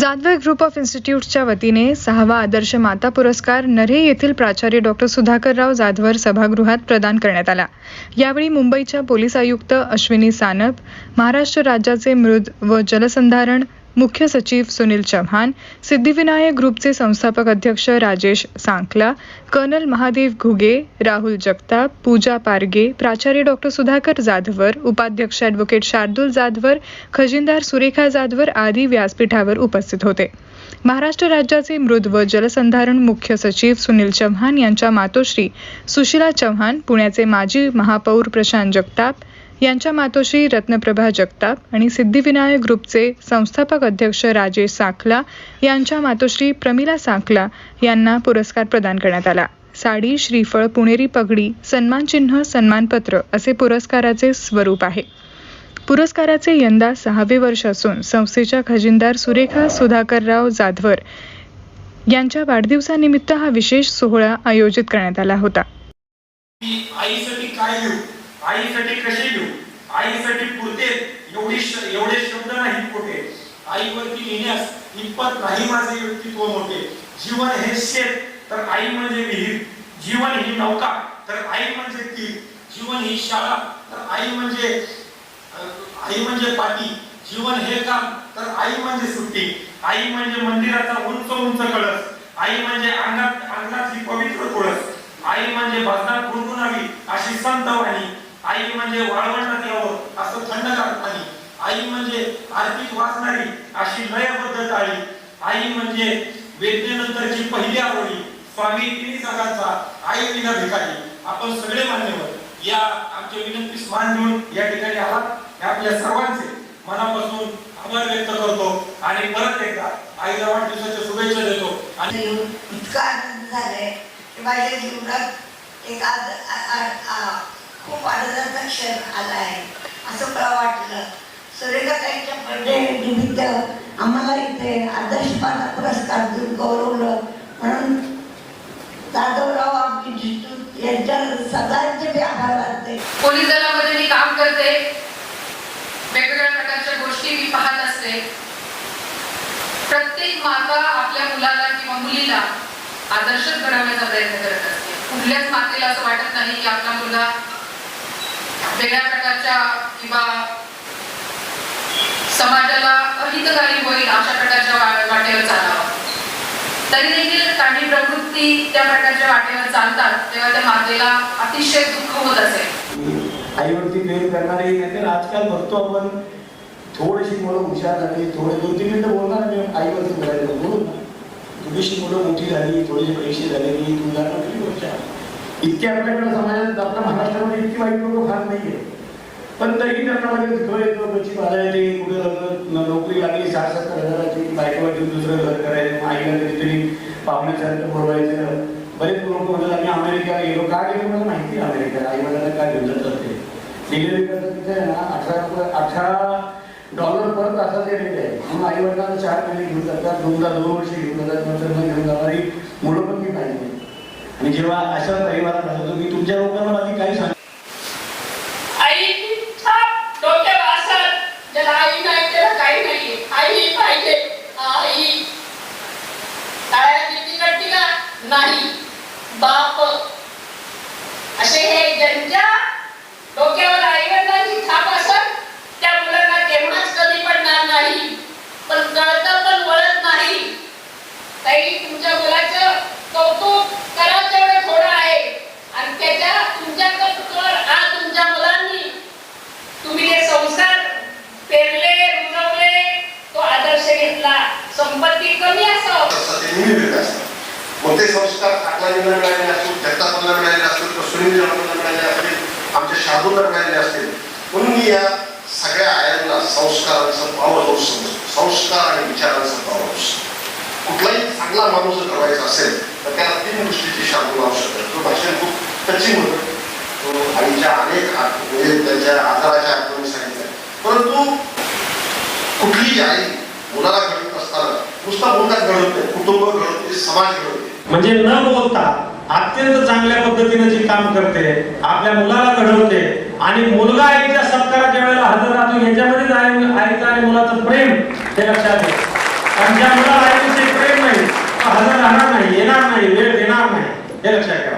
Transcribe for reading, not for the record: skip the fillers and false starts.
Jadhavar group of इन्स्टिट्यूट्सच्या वतीने 6वा आदर्श माता पुरस्कार नऱ्हे येथील प्राचार्य डॉक्टर सुधाकरराव जाधवर सभागृहात प्रदान करण्यात आला। यावेळी मुंबईच्या पोलीस आयुक्त अश्विनी सानप, महाराष्ट्र राज्याचे मृद व जलसंधारण मुख्य सचिव सुनील चव्हाण, सिद्धिविनायक ग्रुपचे संस्थापक अध्यक्ष राजेश सांखला, कर्नल महादेव घुगे, राहुल जगताप, पूजा पारगे, प्राचार्य डॉक्टर सुधाकर जाधवर, उपाध्यक्ष ॲडव्होकेट शार्दूल जाधवर, खजिनदार सुरेखा जाधवर आदी व्यासपीठावर उपस्थित होते। महाराष्ट्र राज्याचे मृद व जलसंधारण मुख्य सचिव सुनील चव्हाण यांच्या मातोश्री सुशीला चव्हाण, पुण्याचे माजी महापौर प्रशांत जगताप यांच्या मातोश्री रत्नप्रभा जगताप आणि सिद्धिविनायक ग्रुपचे संस्थापक अध्यक्ष राजेश सांखला यांच्या मातोश्री प्रमिला सांखला यांना पुरस्कार प्रदान करण्यात आला। साडी, श्रीफळ, पुणेरी पगडी, सन्मानचिन्ह, सन्मानपत्र असे पुरस्काराचे स्वरूप आहे। पुरस्काराचे यंदा 6वे वर्ष असून संस्थेच्या खजिनदार सुरेखा सुधाकरराव जाधवर यांच्या वाढदिवसानिमित्त हा विशेष सोहळा आयोजित करण्यात आला होता। आईसाठी काय घेऊ, आईसाठी कसे घेऊ, आईसाठी पुरते एवढे शब्द नाही पोटे, आईवरती लिहिण्यास इतपत नाही माझे व्यक्तित्व मोठे। जीवन हे शेत तर आई म्हणजे विहीर, जीवन ही नौका तर आई म्हणजे ती, जीवन ही शाळा तर आई म्हणजे पाटी, जीवन हे काम तर आई म्हणजे सुट्टी, आई म्हणजे मंदिराचा उंच उंच कळस, आई म्हणजे अंगणातली पवित्र तुळस, आई म्हणजे भजनात गुणगुणावी अशी संत वाणी, आई म्हणजे वाळवंटात यावं असं थंडगार पाणी, आई म्हणजे आरतीत वाचणारी अशी लयबद्ध टाळी, आई म्हणजे वेदनेनंतरची पहिली आवडी, स्वामी तिन्ही जगाचा आई विना भिकारी। आपण सगळे मान्यवर या आमच्या विनंतीस मान देऊन या ठिकाणी आलात, आपल्या सर्वांचे मनापासून आभार व्यक्त करतो आणि परत एकदा आईला वाढदिवसाच्या शुभेच्छा देतो। आणि इतका आनंद झालाय की माझ्या जीवनात एक खूप आनंदाचा क्षण आला आहे असं मला वाटलं। सुरेखाताईंच्या बर्थडे निमित्त आम्हाला इथे आदर्श माता पुरस्कार देऊन गौरवलं, म्हणून जाधवराव इन्स्टिट्यूट यांच्या सगळ्यांचे मी आभार मानते। पोलीस दलामध्ये मी काम करते, वेगवेगळ्या प्रकारच्या गोष्टी मी पाहत असते। प्रत्येक माता आपल्या मुलाला किंवा मुलीला आदर्श घडवण्याचा प्रयत्न करत असते। कुठल्याच मातेला असं वाटत नाही की आपला मुलगा वेगळ्या प्रकारच्या किंवा समाजाला अहितकारी होईल अशा प्रकारच्या वाटेवर चालावा। तरी देखील काही प्रवृत्ती त्या प्रकारच्या वाटेवर चालतात तेव्हा त्या मातेला अतिशय दुःख होत असेल। आईवरती प्रेम करणारे नाही, आजकाल बघतो आपण थोडीशी मुलं हुशार झाली, थोडे 2-3 मिनिटं बोलणार आणि आईवरती बोलायला बोलू ना, थोडीशी मुलं मोठी झाली, थोडेसे पैसे झाले की तुला कुठली गोष्ट आहे। इतके आपल्याकडे समाजात आपल्या महाराष्ट्रामध्ये इतकी वाईट लोक फार नाहीये, पण तरी त्यांना लगेच घर येतो, बच्ची बाळायची, कुठे नोकरी लागली 60-70 हजाराची, बायकोला घेऊन दुसरं घर करायचं, आईला कधीतरी पाहुण्यासारखं बोलवायचं। बरेच लोक म्हणतात आम्ही अमेरिकेला गेलो, का गेलो मला माहिती आहे अमेरिकेला, आई वडिलांना काय घेऊन जातात ते डिलिव्हरी करतात तिथे ना $18 पर तासाचे रेट आहे, म्हणून आई वडिलांना 4 महिने घेऊन जातात, 2 वर्ष घेऊन जातात, नंतर घेऊन जाणारी मुलं पण मी पाहिजे। आणि जेव्हा अशा परिवारात राहतो मी तुमच्या लोकांना माझी काही सांग आई नाही त्याला काही नाहीये, आई पाहिजे, आई किती का नाही बाप असे हे ज्यांच्या डोक्यावर आईवडिलांची छाप असेल त्या मुलांना केव्हाच कमी पडणार नाही, पण कळतं पण वळत नाही। ताई तुमच्या मुलाचं कौतुक करा तेवढं थोडं आहे आणि त्याच्या तुमच्या कौतुकावर आज तुमच्या मुलांनी तुम्ही जे संस्कार पेरले रुजवले तो आदर्श घेतला। संपत्ती कमी असावं मग ते संस्कार ठाकलाजींना मिळाले असतील, जगतापांना मिळाले असतील, सुनीलजींना मिळाले असतील, आमच्या शार्दूलला मिळाले असतील, म्हणून मी या सगळ्या आयांना संस्कारांचं पॉवर हाऊस समजतो, संस्कार आणि विचारांचं पॉवर हाऊस। कुठलाही चांगला माणूस जर घडवायचा असेल तर त्याला 3 गोष्टीची शार्दूल आवश्यक आहे। तो भाषण खूप टचिंग होतं, तो आईच्या अनेक म्हणजे त्यांच्या आजाराच्या आठवणी सांगितल्या, परंतु कुठलीही आई मुलाला घडवत असताना नुसता मुलगा घडवत नाही, कुटुंब घडवते, समाज घडवते। म्हणजे न बोलता अत्यंत चांगल्या पद्धतीने जे काम करते, आपल्या मुलाला घडवते आणि मुलगा आईच्या सत्काराच्या वेळेला हजर राहतो, याच्यामध्ये आईचं आणि मुलाचं प्रेम हे लक्षात घ्या। कारण ज्या मुलाला आईविषयी प्रेम नाही तो हजर राहणार नाही, येणार नाही, वेळ देणार नाही, हे लक्षात घ्या.